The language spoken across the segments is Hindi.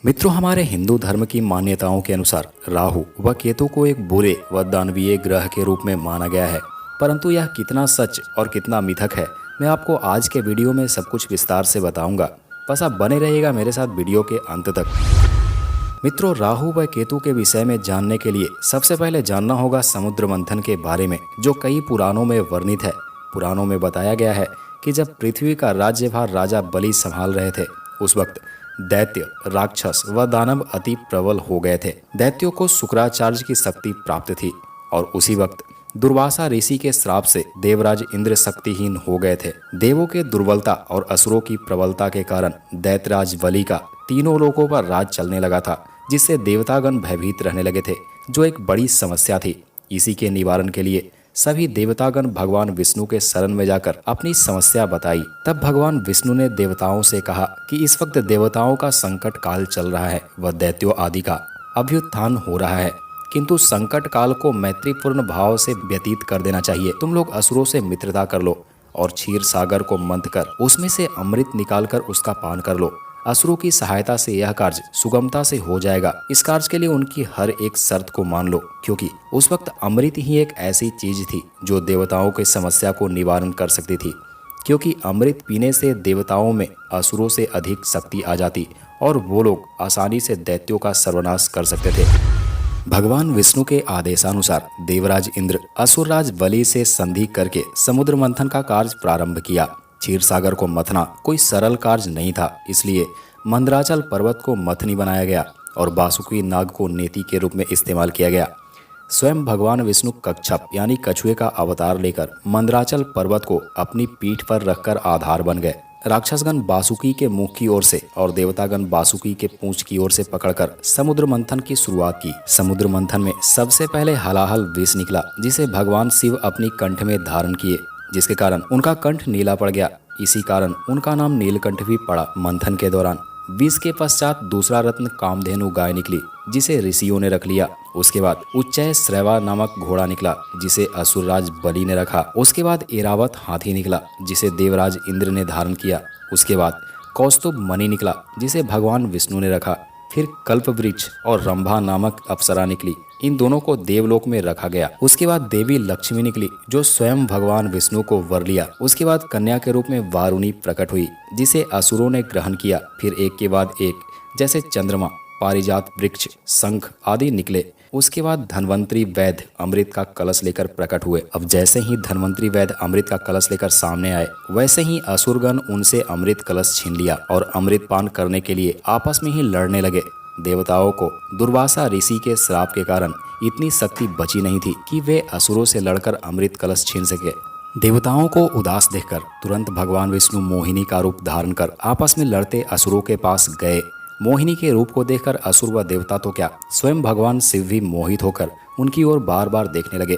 मित्रों, हमारे हिंदू धर्म की मान्यताओं के अनुसार राहु व केतु को एक बुरे व दानवीय ग्रह के रूप में माना गया है। परंतु यह कितना सच और कितना मिथक है, मैं आपको आज के वीडियो में सब कुछ विस्तार से बताऊंगा। बस आप बने रहिएगा मेरे साथ वीडियो के अंत तक। मित्रों, राहु व केतु के विषय में जानने के लिए सबसे पहले जानना होगा समुद्र मंथन के बारे में, जो कई पुराणों में वर्णित है। पुराणों में बताया गया है कि जब पृथ्वी का राज्यभार राजा बलि संभाल रहे थे, उस वक्त दैत्य, राक्षस व दानव अति प्रबल हो गए थे। दैत्यों को शुक्राचार्य की शक्ति प्राप्त थी और उसी वक्त दुर्वासा ऋषि के श्राप से देवराज इंद्र शक्तिहीन हो गए थे। देवों के दुर्बलता और असुरों की प्रबलता के कारण दैत्यराज बलि का तीनों लोकों पर राज चलने लगा था, जिससे देवतागण भयभीत रहने लगे थे, जो एक बड़ी समस्या थी। इसी के निवारण के लिए सभी देवतागण भगवान विष्णु के शरण में जाकर अपनी समस्या बताई। तब भगवान विष्णु ने देवताओं से कहा कि इस वक्त देवताओं का संकट काल चल रहा है व दैत्यों आदि का अभ्युत्थान हो रहा है, किंतु संकट काल को मैत्रीपूर्ण भाव से व्यतीत कर देना चाहिए। तुम लोग असुरों से मित्रता कर लो और क्षीर सागर को मंथ कर उसमें से अमृत निकालकर उसका पान कर लो। असुरों की सहायता से यह कार्य सुगमता से हो जाएगा। इस कार्य के लिए उनकी हर एक शर्त को मान लो, क्योंकि उस वक्त अमृत ही एक ऐसी चीज थी जो देवताओं की समस्या को निवारण कर सकती थी। क्योंकि अमृत पीने से देवताओं में असुरों से अधिक शक्ति आ जाती और वो लोग आसानी से दैत्यों का सर्वनाश कर सकते थे। भगवान विष्णु के आदेशानुसार देवराज इंद्र असुरराज बलि से संधि करके समुद्र मंथन का कार्य प्रारंभ किया। क्षीर सागर को मथना कोई सरल कार्य नहीं था, इसलिए मंदराचल पर्वत को मथनी बनाया गया और बासुकी नाग को नेति के रूप में इस्तेमाल किया गया। स्वयं भगवान विष्णु कच्छप यानी कछुए का अवतार लेकर मंदराचल पर्वत को अपनी पीठ पर रखकर आधार बन गए। राक्षसगण बासुकी के मुख की ओर से और देवतागण बासुकी के पूंछ की ओर से पकड़कर समुद्र मंथन की शुरुआत की। समुद्र मंथन में सबसे पहले हलाहल विष निकला, जिसे भगवान शिव अपनी कंठ में धारण किए, जिसके कारण उनका कंठ नीला पड़ गया। इसी कारण उनका नाम नीलकंठ भी पड़ा। मंथन के दौरान विष के पश्चात दूसरा रत्न कामधेनु गाय निकली, जिसे ऋषियों ने रख लिया। उसके बाद उच्चय श्रैवा नामक घोड़ा निकला, जिसे असुरराज बलि ने रखा। उसके बाद एरावत हाथी निकला, जिसे देवराज इंद्र ने धारण किया। उसके बाद कौस्तुभ मणि निकला, जिसे भगवान विष्णु ने रखा। फिर कल्प वृक्ष और रंभा नामक अप्सरा निकली, इन दोनों को देवलोक में रखा गया। उसके बाद देवी लक्ष्मी निकली, जो स्वयं भगवान विष्णु को वर लिया। उसके बाद कन्या के रूप में वारुणी प्रकट हुई, जिसे असुरों ने ग्रहण किया। फिर एक के बाद एक जैसे चंद्रमा, पारिजात वृक्ष, शंख आदि निकले। उसके बाद धन्वंतरी वैद्य अमृत का कलश लेकर प्रकट हुए। अब जैसे ही धन्वंतरी वैद्य अमृत का कलश लेकर सामने आए, वैसे ही असुरगण उनसे अमृत कलश छीन लिया और अमृत पान करने के लिए आपस में ही लड़ने लगे। देवताओं को दुर्वासा ऋषि के श्राप के कारण इतनी शक्ति बची नहीं थी कि वे असुरों से लड़कर अमृत कलश छीन सके। देवताओं को उदास देखकर तुरंत भगवान विष्णु मोहिनी का रूप धारण कर आपस में लड़ते असुरों के पास गए। मोहिनी के रूप को देखकर असुर व देवता तो क्या, स्वयं भगवान शिव भी मोहित होकर उनकी ओर बार बार देखने लगे।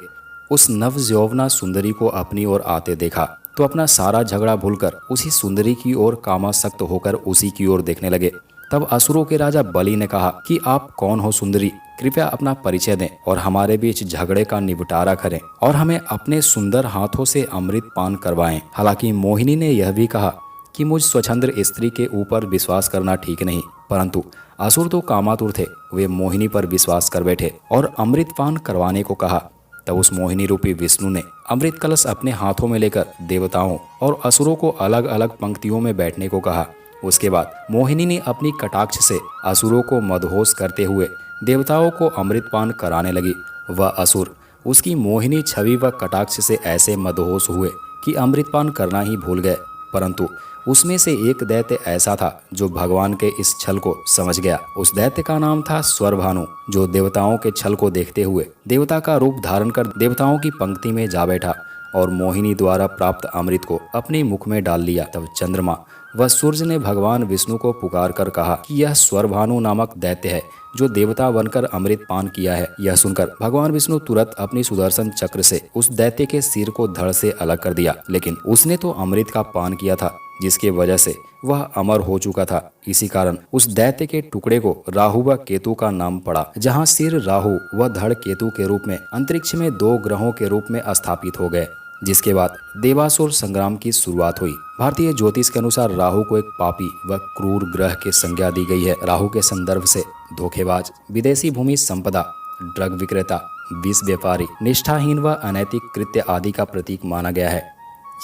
उस नवयौवना सुंदरी को अपनी ओर आते देखा तो अपना सारा झगड़ा भूलकर उसी सुंदरी की ओर कामासक्त होकर उसी की ओर देखने लगे। तब असुरों के राजा बलि ने कहा कि आप कौन हो सुंदरी, कृपया अपना परिचय दें और हमारे बीच झगड़े का निपटारा करें और हमें अपने सुंदर हाथों से अमृत पान करवाएं। हालांकि मोहिनी ने यह भी कहा कि मुझ स्वच्छंद स्त्री के ऊपर विश्वास करना ठीक नहीं, परंतु असुर तो कामातुर थे, वे मोहिनी पर विश्वास कर बैठे और अमृत पान करवाने को कहा। तब उस मोहिनी रूपी विष्णु ने अमृत कलश अपने हाथों में लेकर देवताओं और असुरों को अलग अलग पंक्तियों में बैठने को कहा। उसके बाद मोहिनी ने अपनी कटाक्ष से असुरों को मदहोश करते हुए देवताओं को अमृत पान कराने लगी। वह असुर उसकी मोहिनी छवि व कटाक्ष से ऐसे मदहोश हुए कि अमृत पान करना ही भूल गए। परंतु उसमें से एक दैत्य ऐसा था जो भगवान के इस छल को समझ गया। उस दैत्य का नाम था स्वरभानु, जो देवताओं के छल को देखते हुए देवता का रूप धारण कर देवताओं की पंक्ति में जा बैठा और मोहिनी द्वारा प्राप्त अमृत को अपने मुख में डाल लिया। तब चंद्रमा व सूर्य ने भगवान विष्णु को पुकार कर कहा कि यह स्वरभानु नामक दैत्य है जो देवता बनकर अमृत पान किया है। यह सुनकर भगवान विष्णु तुरंत अपनी सुदर्शन चक्र से उस दैत्य के सिर को धड़ से अलग कर दिया, लेकिन उसने तो अमृत का पान किया था, जिसके वजह से वह अमर हो चुका था। इसी कारण उस दैत्य के टुकड़े को राहु व केतु का नाम पड़ा, जहाँ सिर राहु व धड़ केतु के रूप में अंतरिक्ष में दो ग्रहों के रूप में स्थापित हो गए। जिसके बाद देवासुर संग्राम की शुरुआत हुई। भारतीय ज्योतिष के अनुसार राहु को एक पापी व क्रूर ग्रह की संज्ञा दी गई है। राहु के संदर्भ से धोखेबाज, विदेशी भूमि संपदा, ड्रग विक्रेता, विष व्यापारी, निष्ठाहीन व अनैतिक कृत्य आदि का प्रतीक माना गया है।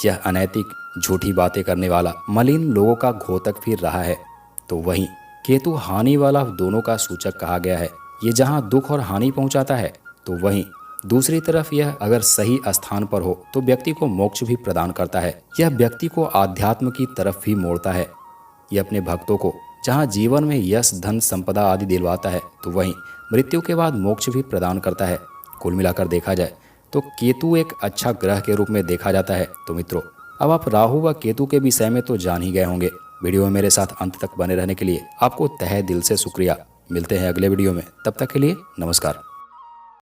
यह अनैतिक, झूठी बातें करने वाला, मलिन लोगों का घोतक फिर रहा है। तो वहीं केतु हानि वाला दोनों का सूचक कहा गया है। ये जहां दुख और हानि पहुंचाता है, तो वहीं दूसरी तरफ यह अगर सही स्थान पर हो तो व्यक्ति को मोक्ष भी प्रदान करता है। यह व्यक्ति को आध्यात्म की तरफ भी मोड़ता है। यह अपने भक्तों को जहां जीवन में यश, धन, संपदा आदि दिलवाता है, तो वहीं मृत्यु के बाद मोक्ष भी प्रदान करता है। कुल मिलाकर देखा जाए तो केतु एक अच्छा ग्रह के रूप में देखा जाता है। तो मित्रों, अब आप राहु व केतु के विषय में तो जान ही गए होंगे। वीडियो में मेरे साथ अंत तक बने रहने के लिए आपको तहे दिल से शुक्रिया। मिलते हैं अगले वीडियो में, तब तक के लिए नमस्कार।